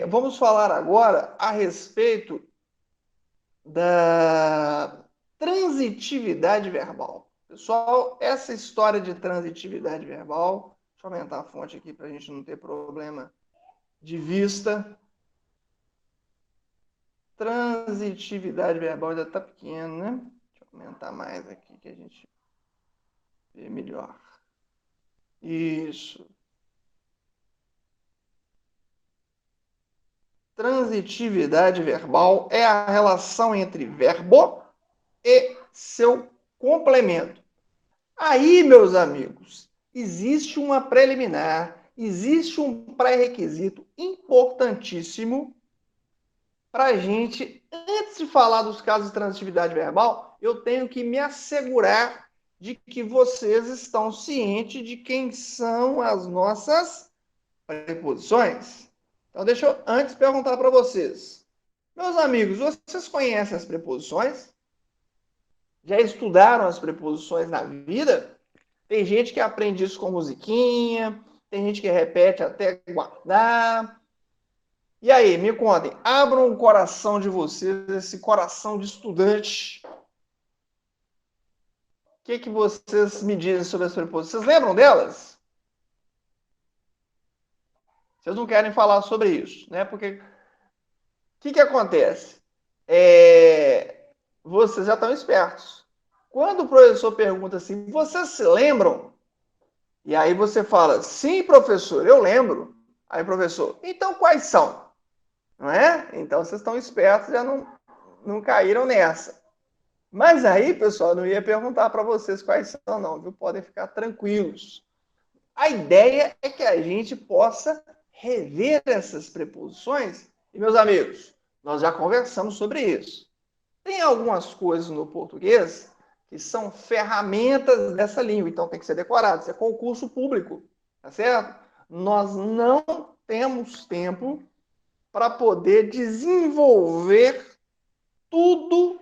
Vamos falar agora a respeito da transitividade verbal. Pessoal, essa história de transitividade verbal, deixa eu aumentar a fonte aqui para a gente não ter problema de vista. Transitividade verbal ainda está pequeno, né? Deixa eu aumentar mais aqui que a gente vê melhor. Isso. Transitividade verbal é a relação entre verbo e seu complemento. Aí, meus amigos, existe uma preliminar, existe um pré-requisito importantíssimo para a gente, antes de falar dos casos de transitividade verbal, eu tenho que me assegurar de que vocês estão cientes de quem são as nossas preposições. Então, deixa eu antes perguntar para vocês. Meus amigos, vocês conhecem as preposições? Já estudaram as preposições na vida? Tem gente que aprende isso com musiquinha, tem gente que repete até guardar. E aí, me contem, abram o coração de vocês, esse coração de estudante. O que vocês me dizem sobre as preposições? Vocês lembram delas? Vocês não querem falar sobre isso, né? Porque o que acontece? Vocês já estão espertos. Quando o professor pergunta assim, vocês se lembram? E aí você fala, sim, professor, eu lembro. Aí, professor, então quais são? Não é? Então vocês estão espertos, já não caíram nessa. Mas aí, pessoal, eu não ia perguntar para vocês quais são, não, viu? Podem ficar tranquilos. A ideia é que a gente possa rever essas preposições. E, meus amigos, nós já conversamos sobre isso. Tem algumas coisas no português que são ferramentas dessa língua, então tem que ser decorado. Isso é concurso público, tá certo? Nós não temos tempo para poder desenvolver tudo,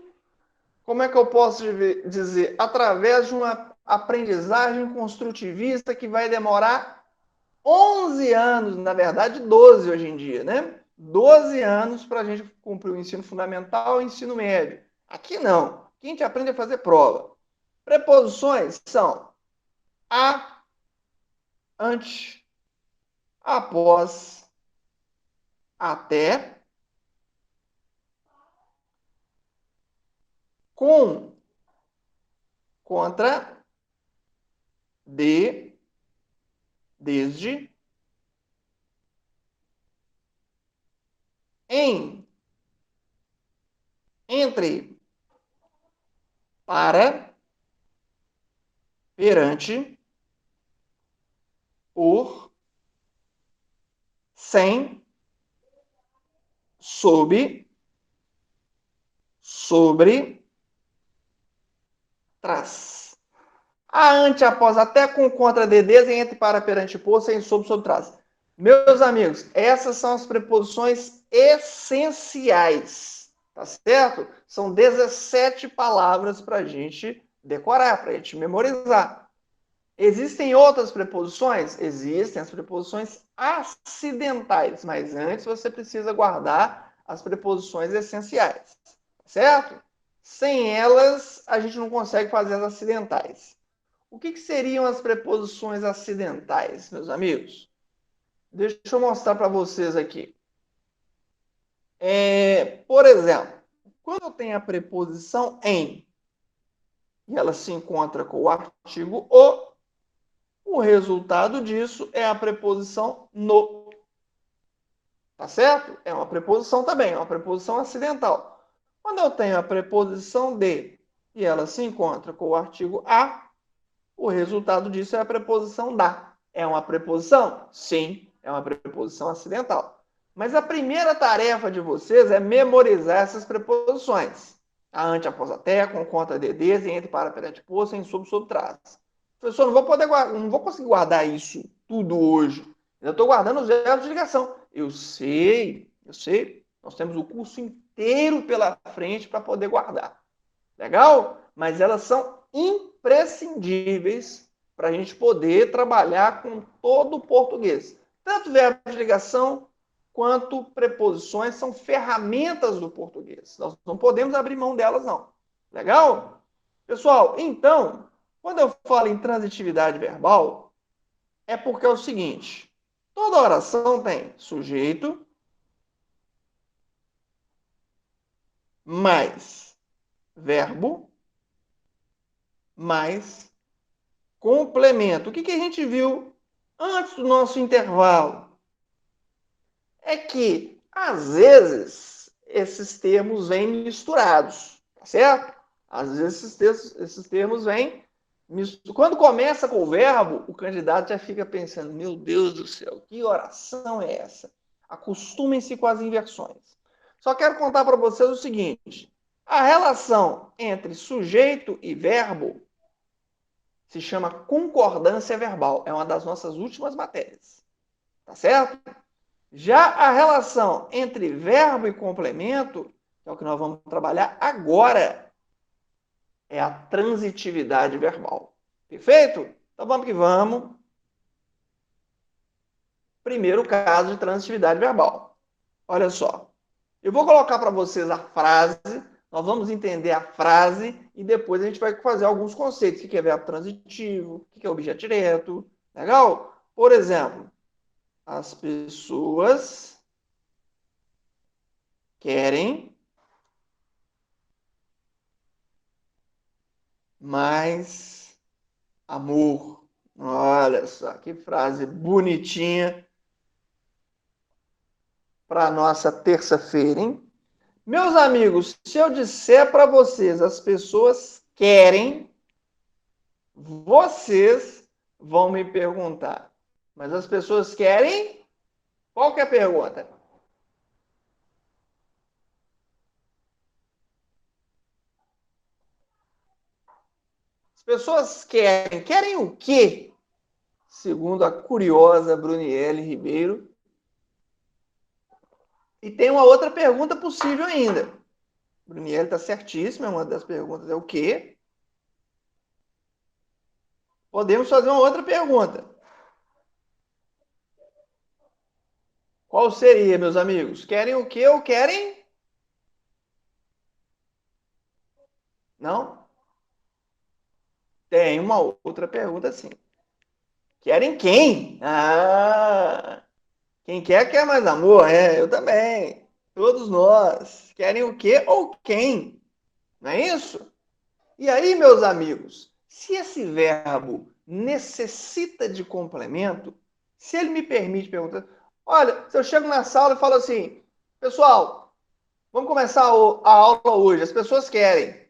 como é que eu posso dizer, através de uma aprendizagem construtivista que vai demorar 11 anos, na verdade 12 hoje em dia, né? 12 anos para a gente cumprir o ensino fundamental e o ensino médio. Aqui não. Aqui a gente aprende a fazer prova. Preposições são a, ante, após, até, com, contra, de, desde, em, entre, para, perante, por, sem, sob, sobre, trás. A, ante, após, até, com, contra, de, desde, entre, para, perante, por, sem, sob, trás. Meus amigos, essas são as preposições essenciais, tá certo? São 17 palavras para a gente decorar, para a gente memorizar. Existem outras preposições? Existem as preposições acidentais, mas antes você precisa guardar as preposições essenciais, certo? Sem elas, a gente não consegue fazer as acidentais. O que seriam as preposições acidentais, meus amigos? Deixa eu mostrar para vocês aqui. Por exemplo, quando eu tenho a preposição em e ela se encontra com o artigo o resultado disso é a preposição no. Tá certo? É uma preposição também, é uma preposição acidental. Quando eu tenho a preposição de e ela se encontra com o artigo a, o resultado disso é a preposição da. É uma preposição? Sim, é uma preposição acidental. Mas a primeira tarefa de vocês é memorizar essas preposições. A, ante, após, até, com, contra, de, desde, entre, para, perante, por, sem, sob, trás. Professor, não vou conseguir guardar isso tudo hoje. Eu estou guardando os verbos de ligação. Eu sei. Nós temos o curso inteiro pela frente para poder guardar. Legal? Mas elas são imprescindíveis para a gente poder trabalhar com todo o português. Tanto verbo de ligação quanto preposições são ferramentas do português. Nós não podemos abrir mão delas, não. Legal? Pessoal, então, quando eu falo em transitividade verbal, é porque é o seguinte: toda oração tem sujeito mais verbo mais complemento. O que a gente viu antes do nosso intervalo? É que, às vezes, esses termos vêm misturados, tá certo? Às vezes esses termos vêm misturados. Quando começa com o verbo, o candidato já fica pensando, meu Deus do céu, que oração é essa? Acostumem-se com as inversões. Só quero contar para vocês o seguinte, a relação entre sujeito e verbo se chama concordância verbal. É uma das nossas últimas matérias. Tá certo? Já a relação entre verbo e complemento, que é o que nós vamos trabalhar agora, é a transitividade verbal. Perfeito? Então vamos que vamos. Primeiro caso de transitividade verbal. Olha só. Eu vou colocar para vocês a frase, nós vamos entender a frase e depois a gente vai fazer alguns conceitos. O que é verbo transitivo, o que é objeto direto. Legal? Por exemplo, as pessoas querem mais amor. Olha só, que frase bonitinha para nossa terça-feira, hein? Meus amigos, se eu disser para vocês, as pessoas querem, vocês vão me perguntar, mas as pessoas querem? Qual que é a pergunta? As pessoas querem. Querem o quê? Segundo a curiosa Bruniele Ribeiro. E tem uma outra pergunta possível ainda. Bruniele está certíssima, uma das perguntas é o quê? Podemos fazer uma outra pergunta. Qual seria, meus amigos? Querem o quê ou querem? Não? Tem uma outra pergunta sim. Querem quem? Ah, quem quer mais amor. É, eu também. Todos nós. Querem o quê ou quem? Não é isso? E aí, meus amigos, se esse verbo necessita de complemento, se ele me permite perguntar, olha, se eu chego na sala e falo assim, pessoal, vamos começar a aula hoje, as pessoas querem.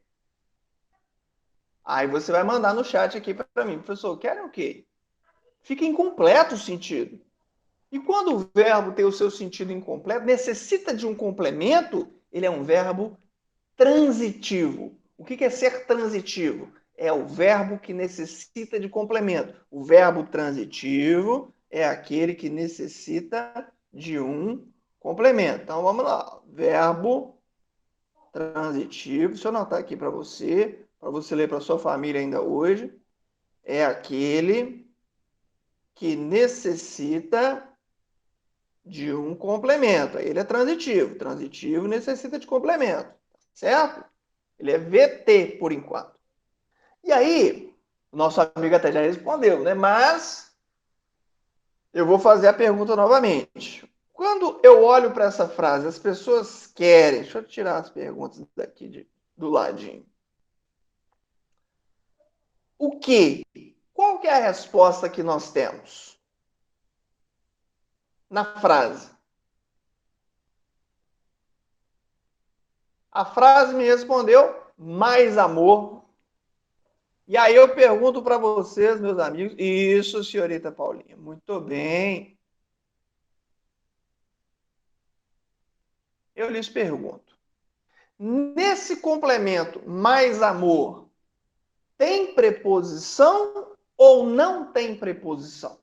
Aí você vai mandar no chat aqui para mim, professor, querem o quê? Fica incompleto o sentido. E quando o verbo tem o seu sentido incompleto, necessita de um complemento, ele é um verbo transitivo. O que é ser transitivo? É o verbo que necessita de complemento. O verbo transitivo é aquele que necessita de um complemento. Então vamos lá. Verbo transitivo, deixa eu anotar aqui para você ler para sua família ainda hoje. É aquele que necessita de um complemento. Ele é transitivo. Transitivo necessita de complemento. Certo? Ele é VT por enquanto. E aí, o nosso amigo até já respondeu, né? Mas eu vou fazer a pergunta novamente. Quando eu olho para essa frase, as pessoas querem. Deixa eu tirar as perguntas daqui do ladinho. O quê? Qual que é a resposta que nós temos na frase? A frase me respondeu mais amor. E aí eu pergunto para vocês, meus amigos. Isso, senhorita Paulinha. Muito bem. Eu lhes pergunto. Nesse complemento mais amor, tem preposição ou não tem preposição?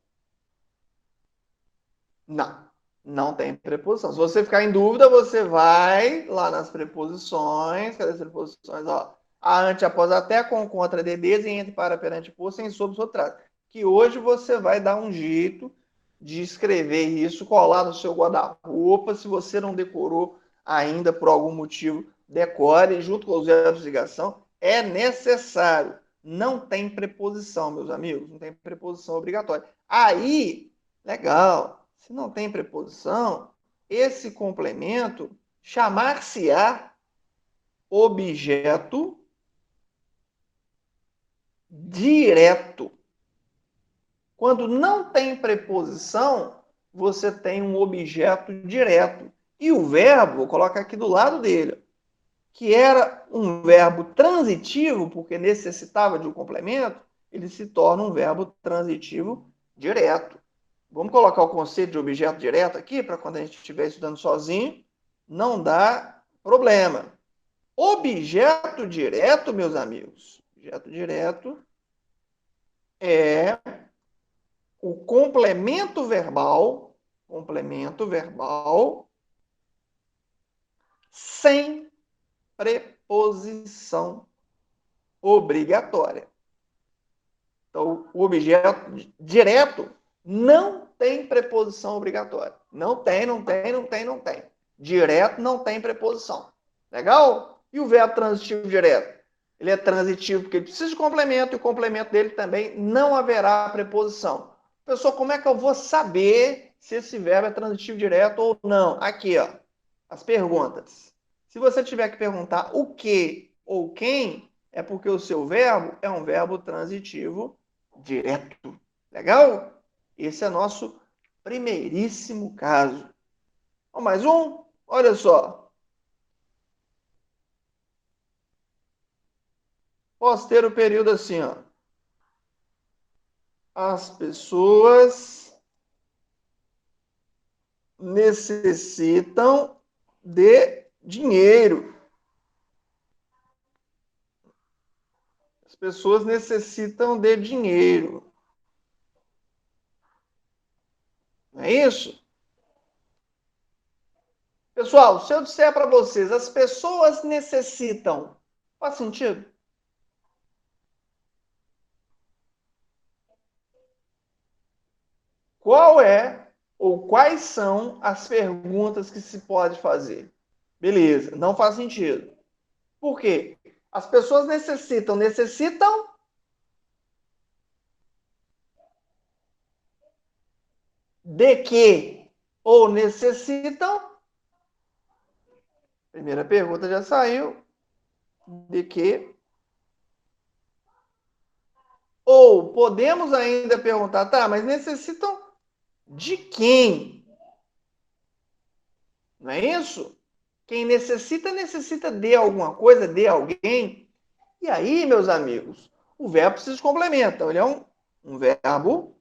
Não, não tem preposição. Se você ficar em dúvida, você vai lá nas preposições. Cadê as preposições? Ó, a, ante, após, até, com, contra, de, desde, entre, para, perante, por, sem, sob, sob, trás. Que hoje você vai dar um jeito de escrever isso, colar no seu guarda-roupa. Se você não decorou ainda por algum motivo, decore junto com os verbos de ligação. É necessário. Não tem preposição, meus amigos. Não tem preposição obrigatória. Aí, legal. Se não tem preposição, esse complemento chamar-se-á objeto direto. Quando não tem preposição, você tem um objeto direto. E o verbo, vou colocar aqui do lado dele, que era um verbo transitivo, porque necessitava de um complemento, ele se torna um verbo transitivo direto. Vamos colocar o conceito de objeto direto aqui, para quando a gente estiver estudando sozinho, não dá problema. Objeto direto, meus amigos, objeto direto é o complemento verbal sem preposição obrigatória. Então, o objeto direto não tem preposição obrigatória. Não tem. Direto não tem preposição. Legal? E o verbo transitivo direto? Ele é transitivo porque ele precisa de complemento e o complemento dele também não haverá preposição. Pessoal, como é que eu vou saber se esse verbo é transitivo direto ou não? Aqui, ó, as perguntas. Se você tiver que perguntar o que ou quem, é porque o seu verbo é um verbo transitivo direto. Legal? Esse é nosso primeiríssimo caso. Mais um? Olha só. Posso ter o período assim, ó. As pessoas necessitam de dinheiro. As pessoas necessitam de dinheiro. Não é isso? Pessoal, se eu disser para vocês, as pessoas necessitam, faz sentido? Qual é ou quais são as perguntas que se pode fazer? Beleza, não faz sentido. Por quê? As pessoas necessitam de quê? Ou necessitam? Primeira pergunta já saiu. De quê? Ou podemos ainda perguntar, tá, mas necessitam de quem? Não é isso? Quem necessita, necessita de alguma coisa, de alguém. E aí, meus amigos, o verbo se complementa. Então, ele é um verbo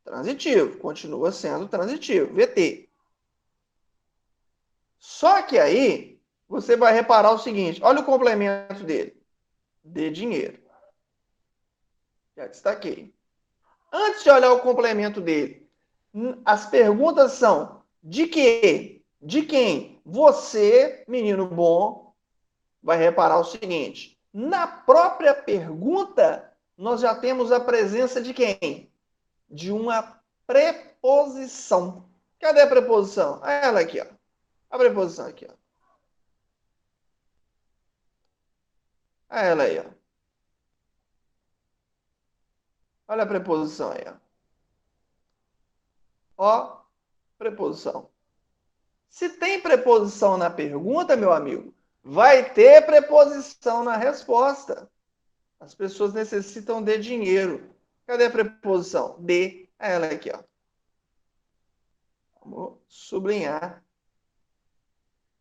transitivo, continua sendo transitivo, VT. Só que aí, você vai reparar o seguinte, olha o complemento dele, de dinheiro. Já destaquei. Antes de olhar o complemento dele, as perguntas são de quê? De quem? Você, menino bom, vai reparar o seguinte, na própria pergunta, nós já temos a presença de quem? De uma preposição. Cadê a preposição? Ela aqui, ó. A preposição aqui, ó. Ela aí, ó. Olha a preposição aí, ó. Ó, preposição. Se tem preposição na pergunta, meu amigo, vai ter preposição na resposta. As pessoas necessitam de dinheiro. Cadê a preposição? De. Ela aqui, ó. Vamos sublinhar.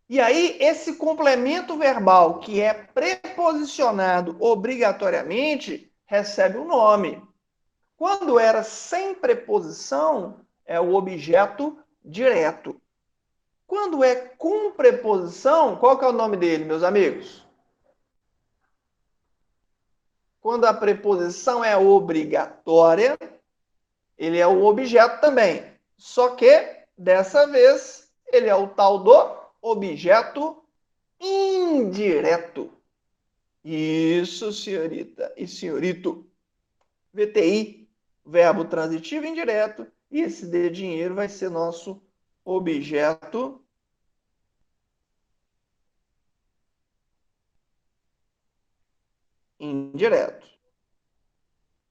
E aí, esse complemento verbal que é preposicionado obrigatoriamente recebe um nome. Quando era sem preposição, é o objeto direto. Quando é com preposição, qual que é o nome dele, meus amigos? Quando a preposição é obrigatória, ele é o objeto também. Só que, dessa vez, ele é o tal do objeto indireto. Isso, senhorita e senhorito. VTI, verbo transitivo indireto, E esse dê dinheiro vai ser nosso objeto indireto.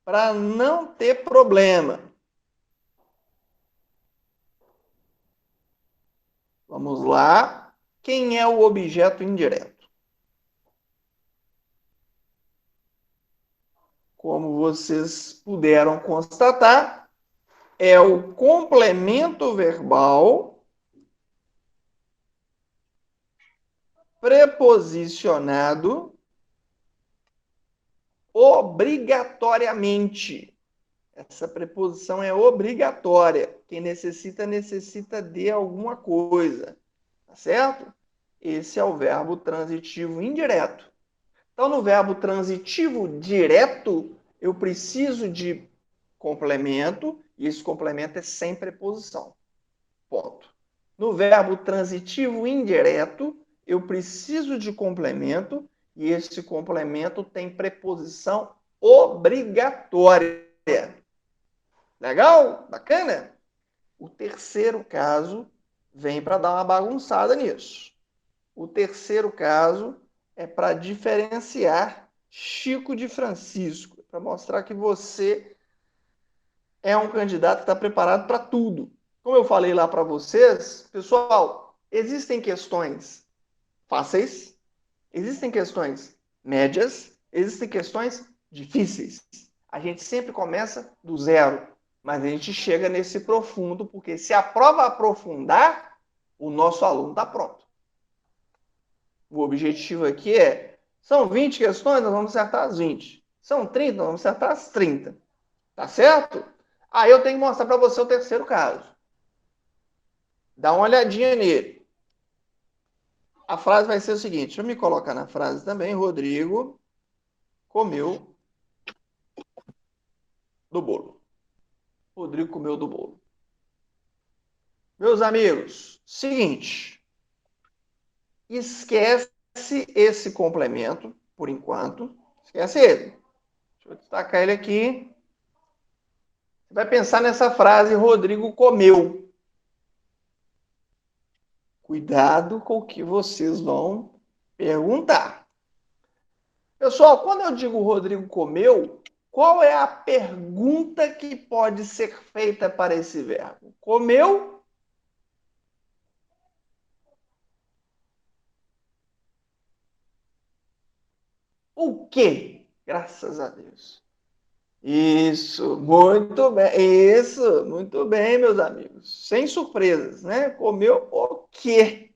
Para não ter problema. Vamos lá. Quem é o objeto indireto? Como vocês puderam constatar, é o complemento verbal preposicionado obrigatoriamente. Essa preposição é obrigatória. Quem necessita, necessita de alguma coisa. Tá certo? Esse é o verbo transitivo indireto. Então, no verbo transitivo direto, eu preciso de complemento, e esse complemento é sem preposição. Ponto. No verbo transitivo indireto, eu preciso de complemento, e esse complemento tem preposição obrigatória. Legal? Bacana? O terceiro caso vem para dar uma bagunçada nisso. O terceiro caso é para diferenciar Chico de Francisco, para mostrar que você é um candidato que está preparado para tudo. Como eu falei lá para vocês, pessoal, existem questões fáceis, existem questões médias, existem questões difíceis. A gente sempre começa do zero, mas a gente chega nesse profundo, porque se a prova aprofundar, o nosso aluno está pronto. O objetivo aqui são 20 questões, nós vamos acertar as 20. São 30, nós vamos acertar as 30. Tá certo? Aí eu tenho que mostrar para você o terceiro caso. Dá uma olhadinha nele. A frase vai ser o seguinte, deixa eu me colocar na frase também. Rodrigo comeu do bolo. Rodrigo comeu do bolo. Meus amigos, seguinte. Esquece esse complemento, por enquanto. Esquece ele. Deixa eu destacar ele aqui. Você vai pensar nessa frase, Rodrigo comeu. Cuidado com o que vocês vão perguntar. Pessoal, quando eu digo Rodrigo comeu, qual é a pergunta que pode ser feita para esse verbo? Comeu? O quê? Graças a Deus. Isso, muito bem. Isso, muito bem, meus amigos. Sem surpresas, né? Comeu o quê?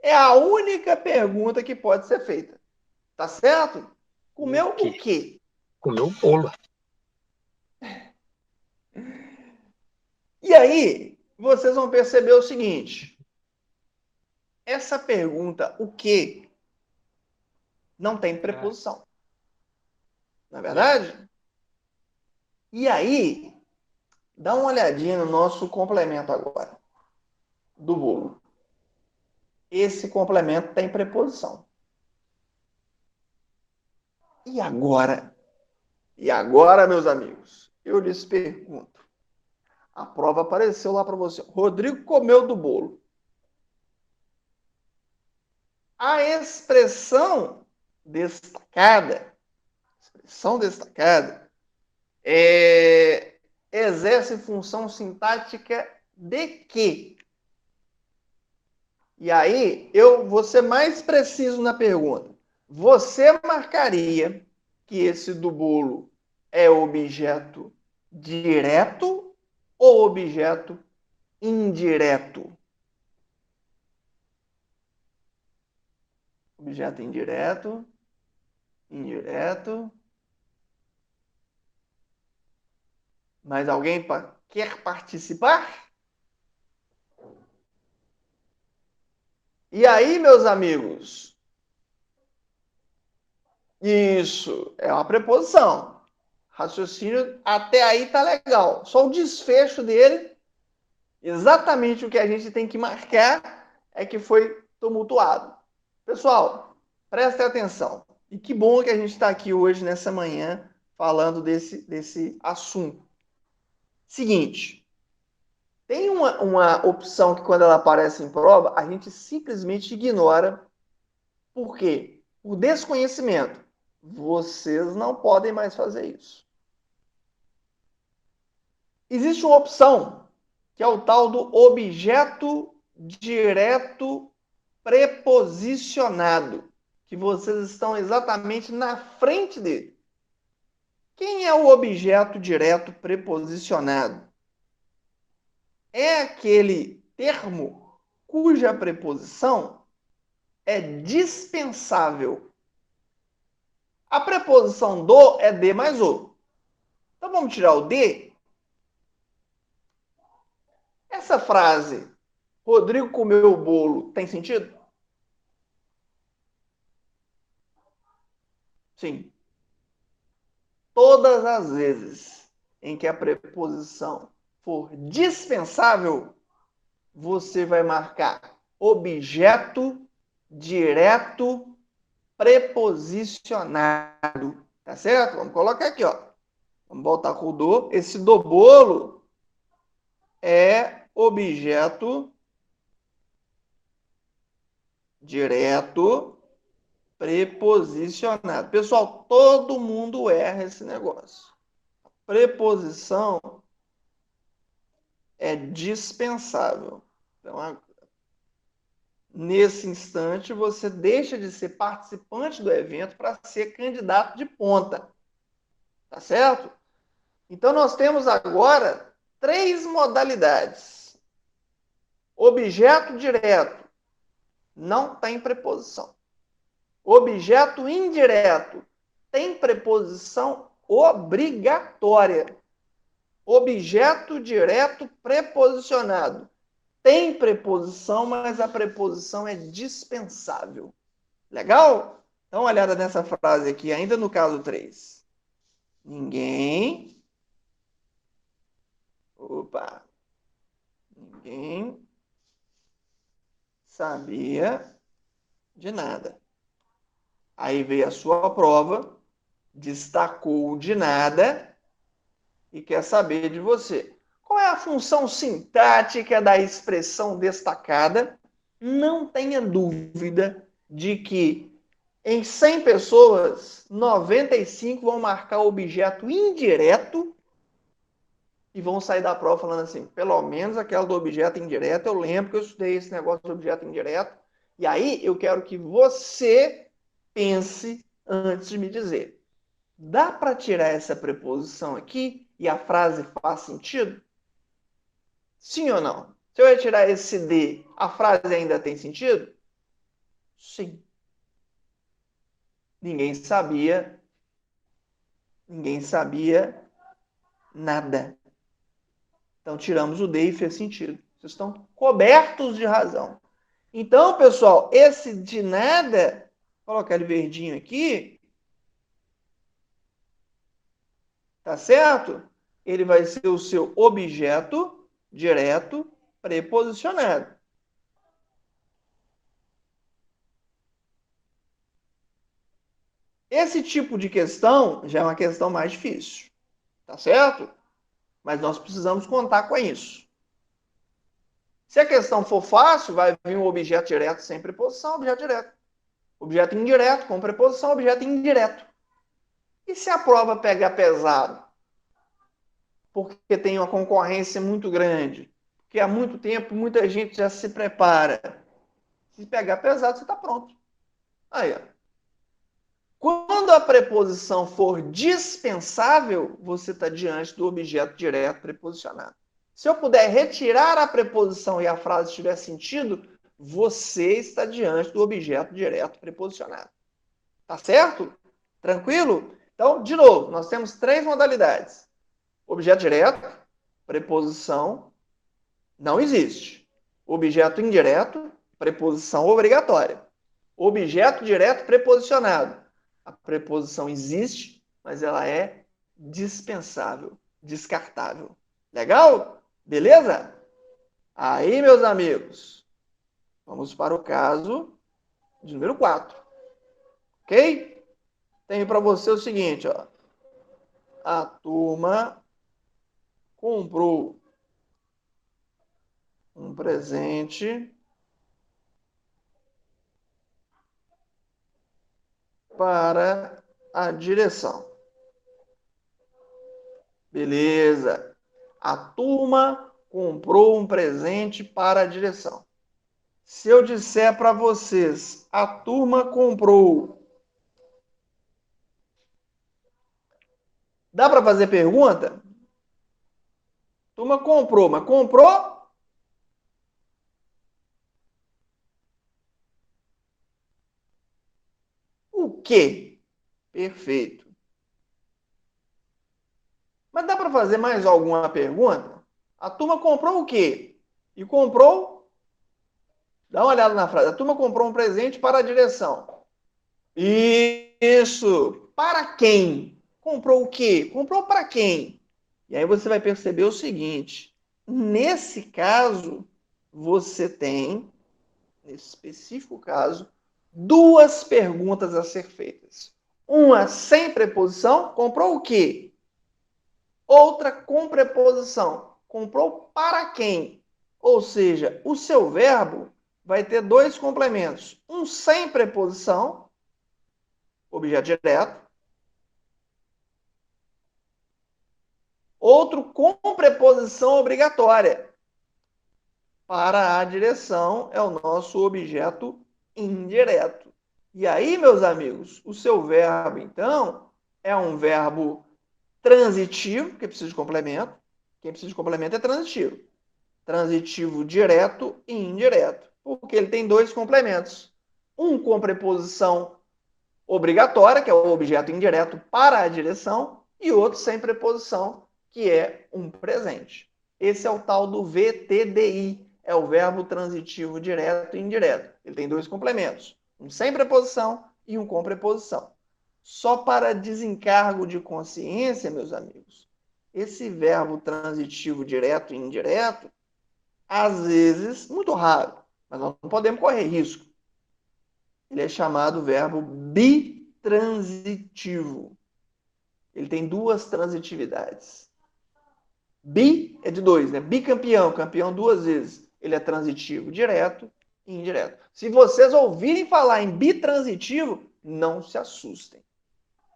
É a única pergunta que pode ser feita. Tá certo? Comeu o quê? Comeu um bolo. E aí, vocês vão perceber o seguinte: essa pergunta, o quê, não tem preposição. Não é verdade? E aí, dá uma olhadinha no nosso complemento agora, do bolo. Esse complemento tem preposição. E agora? E agora, meus amigos, eu lhes pergunto. A prova apareceu lá para você. Rodrigo comeu do bolo. A expressão destacada, exerce função sintática de quê? E aí, eu vou ser mais preciso na pergunta. Você marcaria que esse do bolo é objeto direto ou objeto indireto? Objeto indireto, indireto. Mas alguém quer participar? E aí, meus amigos? Isso é uma preposição. Raciocínio até aí tá legal. Só o desfecho dele, exatamente o que a gente tem que marcar é que foi tumultuado. Pessoal, prestem atenção. E que bom que a gente está aqui hoje, nessa manhã, falando desse assunto. Seguinte, Tem uma opção que, quando ela aparece em prova, a gente simplesmente ignora. Por quê? Por desconhecimento. Vocês não podem mais fazer isso. Existe uma opção, que é o tal do objeto direto preposicionado, que vocês estão exatamente na frente dele. Quem é o objeto direto preposicionado? É aquele termo cuja preposição é dispensável. A preposição do é de mais o. Então vamos tirar o de. Essa frase, Rodrigo comeu o bolo, tem sentido? Sim. Todas as vezes em que a preposição for dispensável, você vai marcar objeto direto preposicionado. Tá certo? Vamos colocar aqui, ó. Vamos voltar com o do. Esse do bolo é objeto direto preposicionado. Pessoal, todo mundo erra esse negócio. Preposição é dispensável. Então, nesse instante, você deixa de ser participante do evento para ser candidato de ponta. Tá certo? Então, nós temos agora 3 modalidades. Objeto direto não tem preposição. Objeto indireto tem preposição obrigatória. Objeto direto preposicionado tem preposição, mas a preposição é dispensável. Legal? Dá uma olhada nessa frase aqui, ainda no caso 3. Ninguém. Opa! Ninguém sabia de nada. Aí veio a sua prova, destacou de nada e quer saber de você. Qual é a função sintática da expressão destacada? Não tenha dúvida de que em 100 pessoas, 95 vão marcar objeto indireto e vão sair da prova falando assim, pelo menos aquela do objeto indireto, eu lembro que eu estudei esse negócio de objeto indireto, e aí eu quero que você pense antes de me dizer. Dá para tirar essa preposição aqui e a frase faz sentido? Sim ou não? Se eu retirar esse de, a frase ainda tem sentido? Sim. Ninguém sabia nada. Então tiramos o de e fez sentido. Vocês estão cobertos de razão. Então, pessoal, esse de nada, vou colocar ele verdinho aqui, tá certo? Ele vai ser o seu objeto direto preposicionado. Esse tipo de questão já é uma questão mais difícil, tá certo? Mas nós precisamos contar com isso. Se a questão for fácil, vai vir um objeto direto sem preposição, objeto direto. Objeto indireto com preposição, objeto indireto. E se a prova pegar pesado? Porque tem uma concorrência muito grande. Porque há muito tempo muita gente já se prepara. Se pegar pesado, você está pronto. Aí, ó. Quando a preposição for dispensável, você está diante do objeto direto preposicionado. Se eu puder retirar a preposição e a frase tiver sentido, você está diante do objeto direto preposicionado. Tá certo? Tranquilo? Então, de novo, nós temos 3 modalidades. Objeto direto, preposição, não existe. Objeto indireto, preposição obrigatória. Objeto direto preposicionado. A preposição existe, mas ela é dispensável, descartável. Legal? Beleza? Aí, meus amigos, vamos para o caso de número 4. Ok? Tenho para você o seguinte, ó. A turma comprou Um presente para a direção. Beleza. A turma comprou um presente para a direção. Se eu disser para vocês, a turma comprou. Dá para fazer pergunta? A turma comprou, mas comprou o quê? Perfeito. Mas dá para fazer mais alguma pergunta? A turma comprou o quê? E comprou. Dá uma olhada na frase. A turma comprou um presente para a direção. Isso. Para quem? Comprou o quê? Comprou para quem? E aí você vai perceber o seguinte: nesse caso, você tem, nesse específico caso, duas perguntas a ser feitas. Uma sem preposição, comprou o quê? Outra com preposição, comprou para quem? Ou seja, o seu verbo vai ter dois complementos. Um sem preposição, objeto direto. Outro com preposição obrigatória. Para a direção é o nosso objeto indireto. E aí, meus amigos, o seu verbo, então, é um verbo transitivo, que precisa de complemento. Quem precisa de complemento é transitivo. Transitivo direto e indireto. Porque ele tem dois complementos. Um com preposição obrigatória, que é o objeto indireto para a direção, e outro sem preposição, que é um presente. Esse é o tal do VTDI, é o verbo transitivo direto e indireto. Ele tem dois complementos, um sem preposição e um com preposição. Só para desencargo de consciência, meus amigos, esse verbo transitivo direto e indireto, às vezes, muito raro, mas nós não podemos correr risco. Ele é chamado verbo bitransitivo. Ele tem duas transitividades. Bi é de dois, né? Bicampeão, campeão duas vezes. Ele é transitivo direto e indireto. Se vocês ouvirem falar em bitransitivo, não se assustem.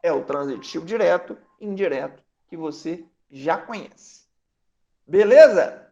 É o transitivo direto e indireto que você já conhece. Beleza?